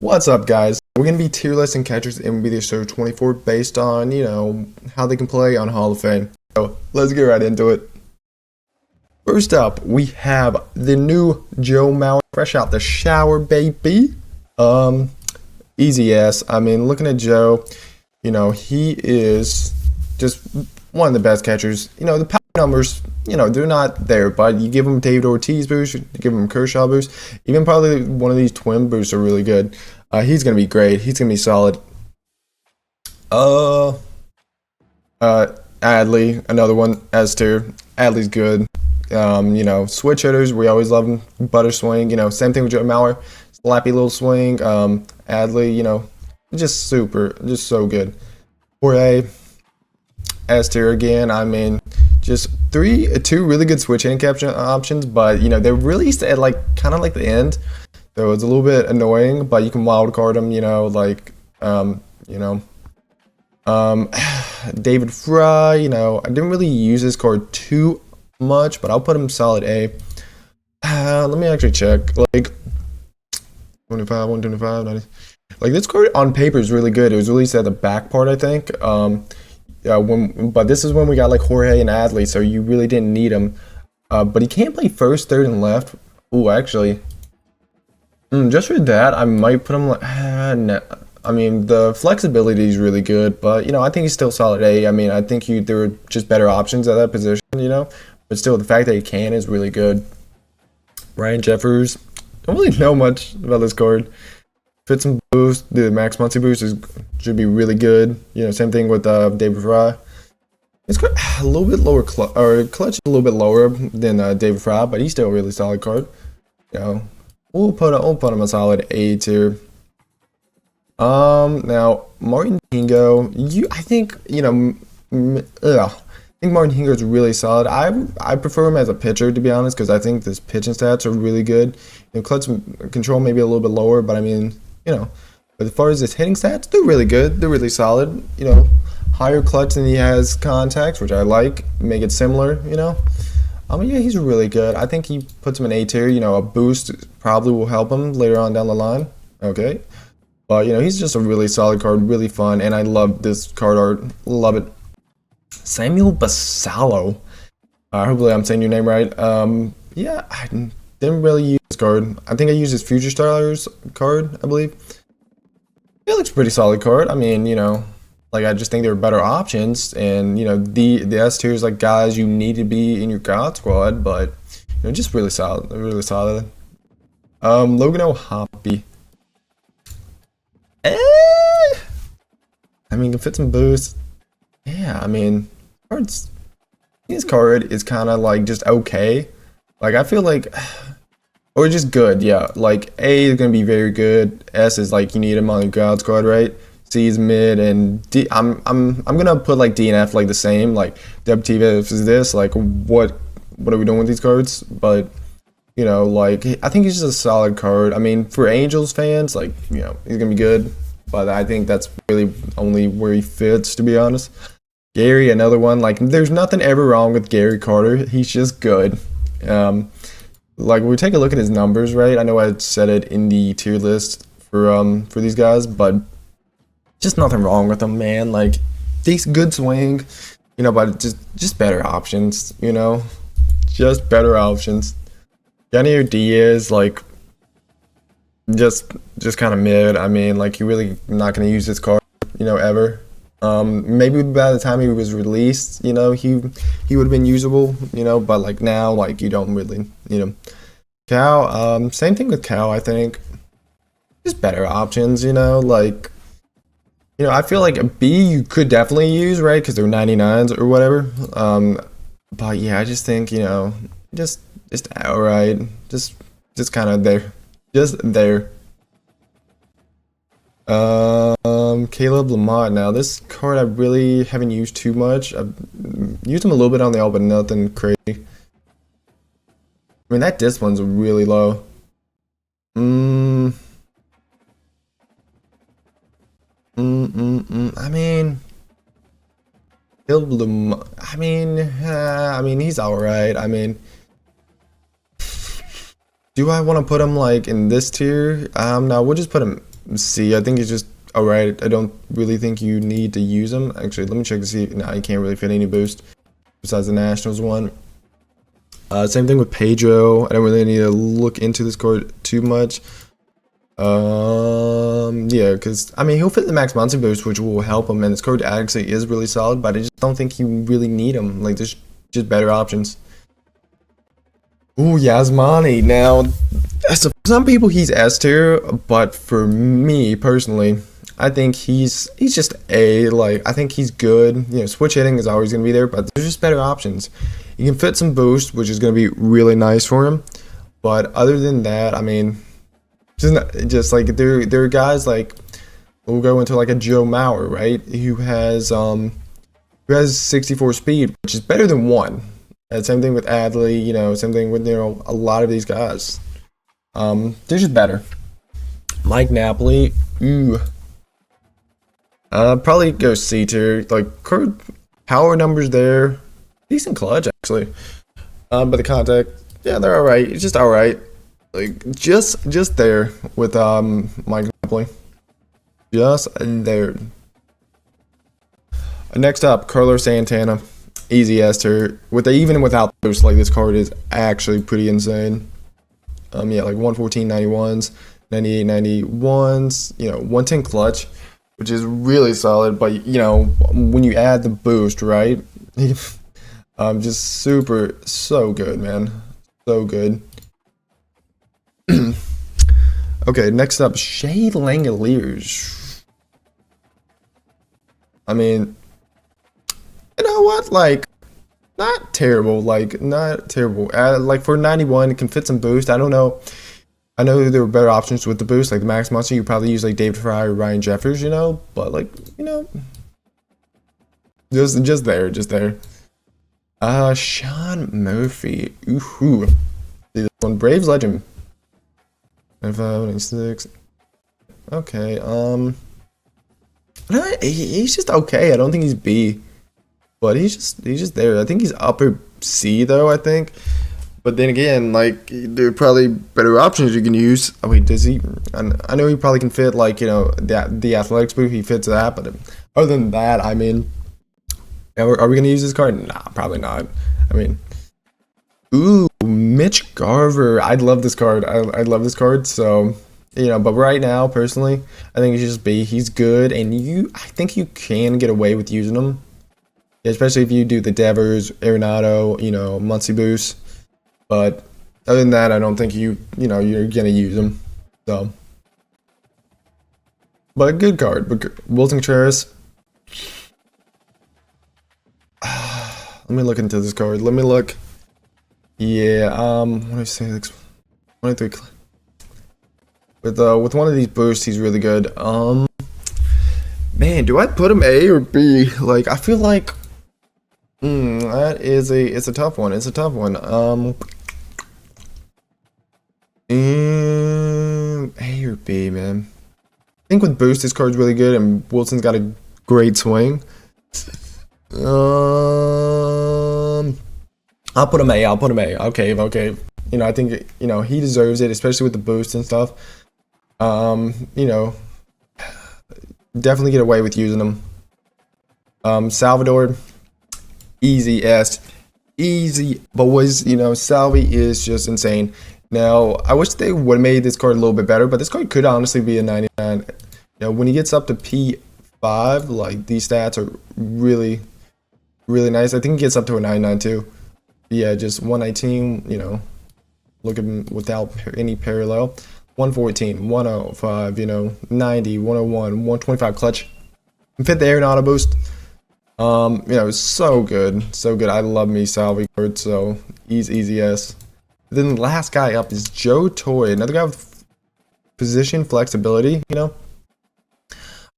What's up, guys? We're going to be tier listing catchers in MLB The Show 24 based on, how they can play on Hall of Fame. So let's get right into it. First up, we have the new Joe Mauer, fresh out the shower, baby. Easy ass. I mean, looking at Joe, he is just one of the best catchers. The power numbers, they're not there, but you give him David Ortiz boost, you give him Kershaw boost, even probably one of these twin boosts are really good. He's gonna be great. He's gonna be solid. Adley, another one S tier. Adley's good. Switch hitters, we always love him. Butter swing, same thing with Joe Mauer. Slappy little swing. Adley, just so good. Jorge, S tier again. I mean, just two really good switch hitting capture options, but they're released at kind of the end, so it's a little bit annoying. But you can wild card them, David Fry. I didn't really use this card too much, but I'll put him solid A. Let me actually check. 25, 125, 90. This card on paper is really good. It was released at the back part, I think. But this is when we got Jorge and Adley, so you really didn't need him. But he can't play first, third, and left. Ooh, actually, just for that, I might put him no. I mean, the flexibility is really good, but I think he's still solid A. I mean, I think there were just better options at that position, but still, the fact that he can is really good. Ryan Jeffers, don't really know much about this card. Fit some boost. The Max Muncy boost should be really good. Same thing with David Fry. It's got a little bit lower clutch is a little bit lower than David Fry, but he's still a really solid card. We'll put him a solid A tier. Now Martin Hingo, I think Martin Hingo is really solid. I prefer him as a pitcher, to be honest, because I think his pitching stats are really good. Clutch control maybe a little bit lower, but I mean, but as far as his hitting stats, they're really good. They're really solid. Higher clutch than he has contacts, which I like. Make it similar. Yeah, he's really good. I think he puts him in A tier. A boost probably will help him later on down the line. Okay, but he's just a really solid card, really fun, and I love this card art. Love it. Samuel Basallo. Hopefully I'm saying your name right. Yeah, I didn't really use this card. I think I used his Future Stars card, I believe. It looks pretty solid card. I mean, I just think there are better options, and the S tier is guys you need to be in your God squad, but just really solid, really solid. Logan O'Hoppe. I mean, can fit some boosts. Yeah, I mean, his card is kind of just okay. I feel or just good. Yeah, A is gonna be very good. S is you need him on your God squad, right? C is mid, and D. I'm gonna put D and F the same. WTF is this? What are we doing with these cards? But I think he's just a solid card. I mean, for Angels fans, he's gonna be good. But I think that's really only where he fits, to be honest. Gary, another one. There's nothing ever wrong with Gary Carter. He's just good. We take a look at his numbers, right? I know I said it in the tier list for these guys, but just nothing wrong with them, man. Decent, good swing, but just better options, just better options. Yanier Diaz, just kind of mid. I mean, you're really not going to use this card, ever. Maybe by the time he was released, he would have been usable, but now, you don't really need him. Cal, same thing with Cal, I think. Just better options, I feel a B you could definitely use, right? Because they're 99s or whatever. But yeah, I just think, just outright, just kind of there. Just there. Caleb Lamont. Now this card I really haven't used too much. I've used him a little bit on the L, but nothing crazy. I mean, that disc one's really low. I mean, Caleb Lamont. I mean, he's all right. I mean, Do I want to put him like in this tier? No, we'll just put him C. I think he's just alright. I don't really think you need to use him. Actually, let me check to see. No, you can't really fit any boost besides the Nationals one. Same thing with Pedro. I don't really need to look into this card too much. Yeah, because I mean he'll fit the max monster boost, which will help him, and this card actually is really solid. But I just don't think you really need him. Like there's just better options. Ooh, Yasmani. Now, for some people he's S tier, but for me personally, I think he's just A. Like I think he's good. You know, switch hitting is always gonna be there, but there's just better options. You can fit some boost, which is gonna be really nice for him. But other than that, I mean, just like there are guys like we'll go into like a Joe Mauer, right? Who has 64 speed, which is better than 1. And same thing with Adley, you know, same thing with, you know, a lot of these guys. They're just better. Mike Napoli, ooh. Probably go C tier. Like current power numbers there. Decent clutch actually. But the contact, yeah, they're alright. It's just alright. Like just there with Mike Napoli. Just there. Next up, Carlos Santana. Easy S tier. Even without those, like this card is actually pretty insane. Yeah, like 114 91s, 98 91s, you know, 110 clutch, which is really solid. But you know, when you add the boost, right? Just so good, man. So good. Okay, next up, Shea Langoliers. I mean, you know what? Like, not terrible. Like, not terrible. Like for 91, it can fit some boost. I don't know. I know there were better options with the boost, like the Max Monster. You probably use like David Fry or Ryan Jeffers, you know. But like, you know, just there. Sean Murphy. Ooh, see this one, Braves legend. 95, 96. Okay. He's just okay. I don't think he's B. But he's just there. I think he's upper C though, I think. But then again, like there are probably better options you can use. Oh wait, does he? I know he probably can fit like, you know, the athletics boost. He fits that. But other than that, I mean, are we gonna use this card? Nah, probably not. I mean, ooh, Mitch Garver. I'd love this card. I love this card. So, you know, but right now, personally, I think he should just be. He's good, and I think you can get away with using him. Especially if you do the Devers, Arenado, you know, Muncie boost. But other than that, I don't think you're gonna use them. So, but a good card. But Wilson Contreras. Let me look into this card. Let me look. Yeah. What do I say? 23. With one of these boosts, he's really good. Man, do I put him A or B? Like, I feel like. It's a tough one. It's a tough one. A or B, man. I think with boost, this card's really good, and Wilson's got a great swing. I'll put him A. Okay. You know, I think, you know, he deserves it, especially with the boost and stuff. You know, definitely get away with using him. Salvador. Easy S, easy, but you know, Salvi is just insane. Now, I wish they would have made this card a little bit better, but this card could honestly be a 99. You know, when he gets up to P5, like these stats are really, really nice. I think he gets up to a 99 too. Yeah, just 119. You know, look at him without any parallel. 114, 105. You know, 90, 101, 125 clutch. And fit the Arenado boost. You know, so good. I love me Salvi card, so easy S. Then the last guy up is Joe Toy, another guy with position flexibility, you know.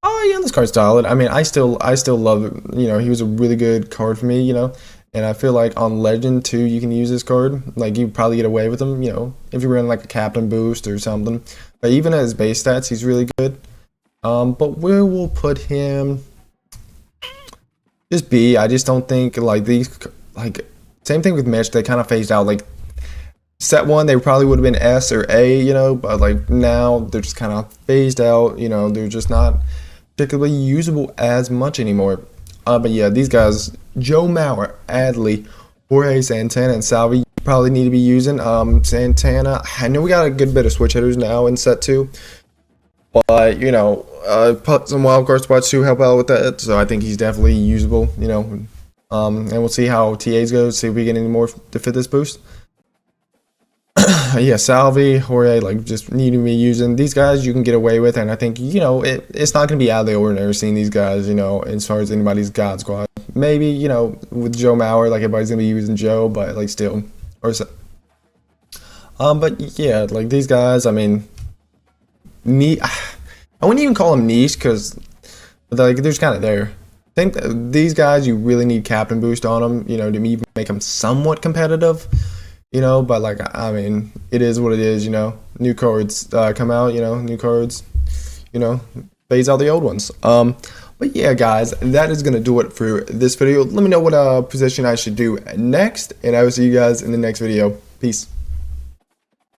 Oh yeah, this card's solid. I mean, I still love it. You know, he was a really good card for me, you know. And I feel like on Legend too, you can use this card. Like you probably get away with him, you know, if you're in like a captain boost or something. But even at his base stats, he's really good. But where we'll put him. Just B. I just don't think like these, like same thing with Mitch. They kind of phased out. Like set one, they probably would have been S or A, you know, but like now they're just kind of phased out, you know, they're just not particularly usable as much anymore. But yeah, these guys, Joe Mauer, Adley, Jorge, Santana, and Salvi, you probably need to be using. Santana, I know we got a good bit of switch hitters now in set 2, but you know, put some wild card spots to help out with that, so I think he's definitely usable, you know. And we'll see how TAs go, see if we get any more to fit this boost. Yeah, Salvi, Jorge, like just need to be using these guys. You can get away with, and I think, you know, it's not gonna be out of the ordinary seeing these guys, you know, as far as anybody's God squad. Maybe, you know, with Joe Mauer, like everybody's gonna be using Joe, but like still, or so. But yeah, like these guys, I mean, I wouldn't even call them niche because like they're just kind of there. I think these guys, you really need captain boost on them, you know, to even make them somewhat competitive. You know, but like, I mean, it is what it is, you know. New cards come out, you know, new cards, you know, phase out the old ones. But yeah, guys, that is going to do it for this video. Let me know what position I should do next, and I will see you guys in the next video. Peace.